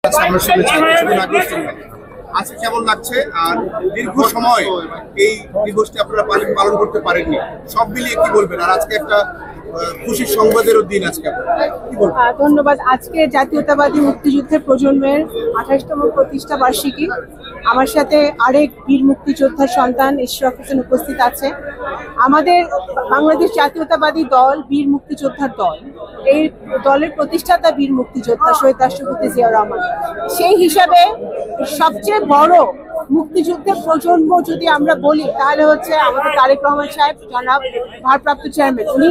আমরা শুনেছি কিছুদিন আগে আজকে কেমন লাগছে? আর দীর্ঘ সময় এই দিবসটি আপনারা পালন করতে পারেননি, সব মিলিয়ে কি বলবেন? আর আজকে একটা খুশির সংবাদেরও দিন, আজকে কি বলবেন? ধন্যবাদ। আজকে জাতীয়তাবাদী মুক্তিযুদ্ধের প্রজন্মের 28তম প্রতিষ্ঠা বার্ষিকী। আমার সাথে আরেক বীর মুক্তিযোদ্ধার সন্তান ইশরাক হোসেন উপস্থিত আছে। আমাদের বাংলাদেশ জাতীয়তাবাদী দল বীর মুক্তিযোদ্ধার দল। এই দলের প্রতিষ্ঠাতা বীর মুক্তিযোদ্ধা শহীদ রাষ্ট্রপতি জিয়াউর রহমান। সেই হিসাবে সবচেয়ে বড় মুক্তিযুদ্ধের প্রজন্ম যদি আমরা বলি তাহলে হচ্ছে আমাদের তারেক রহমান সাহেব, জনাব ভারপ্রাপ্ত চেয়ারম্যান। উনি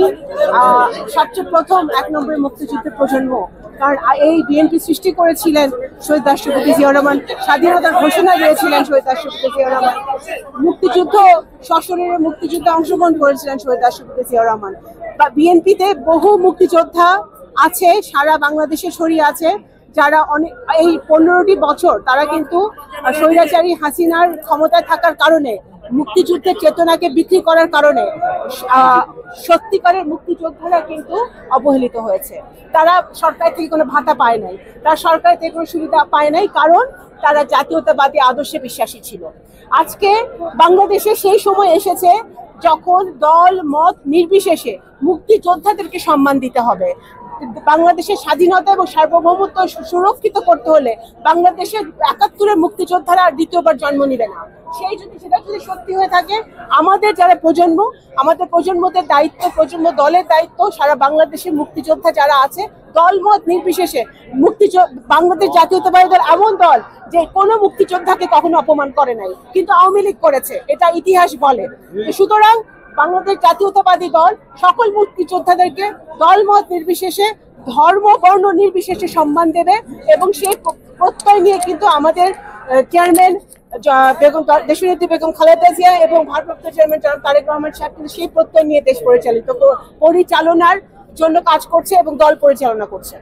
সবচেয়ে প্রথম 1 নম্বরের মুক্তিযুদ্ধের প্রজন্ম। কারণ এই বিএনপি সৃষ্টি করেছিলেন শহীদ রাষ্ট্রপতি জিয়াউর রহমান, স্বাধীনতার ঘোষণা দিয়েছিলেন শহীদ রাষ্ট্রপতি জিয়াউর রহমান, মুক্তিযুদ্ধ সশরীরে মুক্তিযুদ্ধে অংশগ্রহণ করেছিলেন শহীদ রাষ্ট্রপতি জিয়াউর রহমান। বিএনপিতে বহু মুক্তিযোদ্ধা আছে, সারা বাংলাদেশে ছড়িয়ে আছে, যারা অনেক এই 15টি বছর তারা কিন্তু স্বৈরাচারী হাসিনার ক্ষমতায় থাকার কারণে, মুক্তিযুদ্ধের চেতনাকে বিক্রি করার কারণে সত্যিকারের মুক্তিযোদ্ধারা কিন্তু অবহেলিত হয়েছে। তারা সরকার থেকে কোনো ভাতা পায় নাই, তারা সরকার থেকে কোনো সুবিধা পায় নাই, কারণ তারা জাতীয়তাবাদী আদর্শে বিশ্বাসী ছিল। আজকে বাংলাদেশে সেই সময় এসেছে যখন দল মত নির্বিশেষে মুক্তিযোদ্ধাদেরকে সম্মান দিতে হবে। বাংলাদেশের স্বাধীনতা এবং সার্বভৌমত্ব সুরক্ষিত করতে হলে বাংলাদেশের 71-এর মুক্তিযোদ্ধারা আর দ্বিতীয়বার জন্ম নিবে না। সেটা যদি সত্যি হয়ে থাকে, আমাদের যারা প্রজন্ম, আমাদের প্রজন্মদের দায়িত্ব, প্রজন্ম দলের দায়িত্ব, সারা বাংলাদেশের মুক্তিযোদ্ধা যারা আছে দলমত নির্বিশেষে বাংলাদেশ জাতীয়তাবাদী দল এমন দল যে কোনো মুক্তিযোদ্ধাকে কখনো অপমান করে নাই, কিন্তু আওয়ামী লীগ করেছে, এটা ইতিহাস বলে। সুতরাং বাংলাদেশ জাতীয়তাবাদী দল সকল মুক্তিযোদ্ধাদেরকে দলমত নির্বিশেষে, ধর্ম বর্ণ নির্বিশেষে সম্মান দেবে, এবং সেই প্রত্যয় নিয়ে কিন্তু আমাদের চেয়ারম্যান দেশনেত্রী বেগম খালেদা জিয়া এবং ভারপ্রাপ্ত চেয়ারম্যান জনাব তারেক রহমান সাহেব কিন্তু সেই প্রত্যয় নিয়ে দেশ পরিচালনার জন্য কাজ করছে এবং দল পরিচালনা করছে।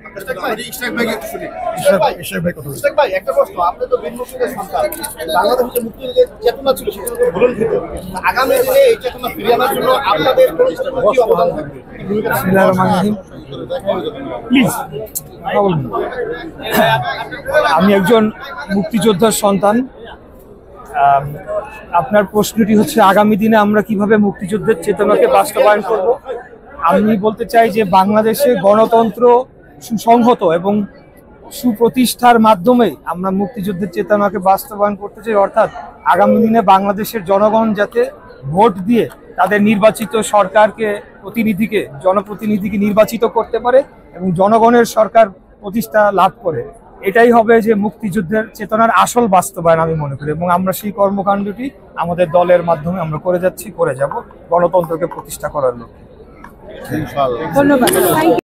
আমি একজন মুক্তিযোদ্ধার সন্তান। আপনার প্রশ্নটি হচ্ছে আগামী দিনে আমরা কিভাবে মুক্তিযুদ্ধের চেতনাকে বাস্তবায়ন করব। আমি বলতে চাই যে বাংলাদেশে গণতন্ত্র সুসংহত এবং সুপ্রতিষ্ঠার মাধ্যমে আমরা মুক্তিযুদ্ধের চেতনাকে বাস্তবায়ন করতে চাই। অর্থাৎ আগামী দিনে বাংলাদেশের জনগণ যাতে ভোট দিয়ে তাদের নির্বাচিত সরকারকে, জনপ্রতিনিধিকে নির্বাচিত করতে পারে এবং জনগণের সরকার প্রতিষ্ঠা লাভ করে, এটাই হবে যে মুক্তিযুদ্ধের চেতনার আসল বাস্তবায়ন আমি মনে করি। এবং আমরা সেই কর্মকাণ্ডটি আমাদের দলের মাধ্যমে আমরা করে যাচ্ছি, করে যাব গণতন্ত্রকে প্রতিষ্ঠা করার লক্ষ্যে। ধন্যবাদ।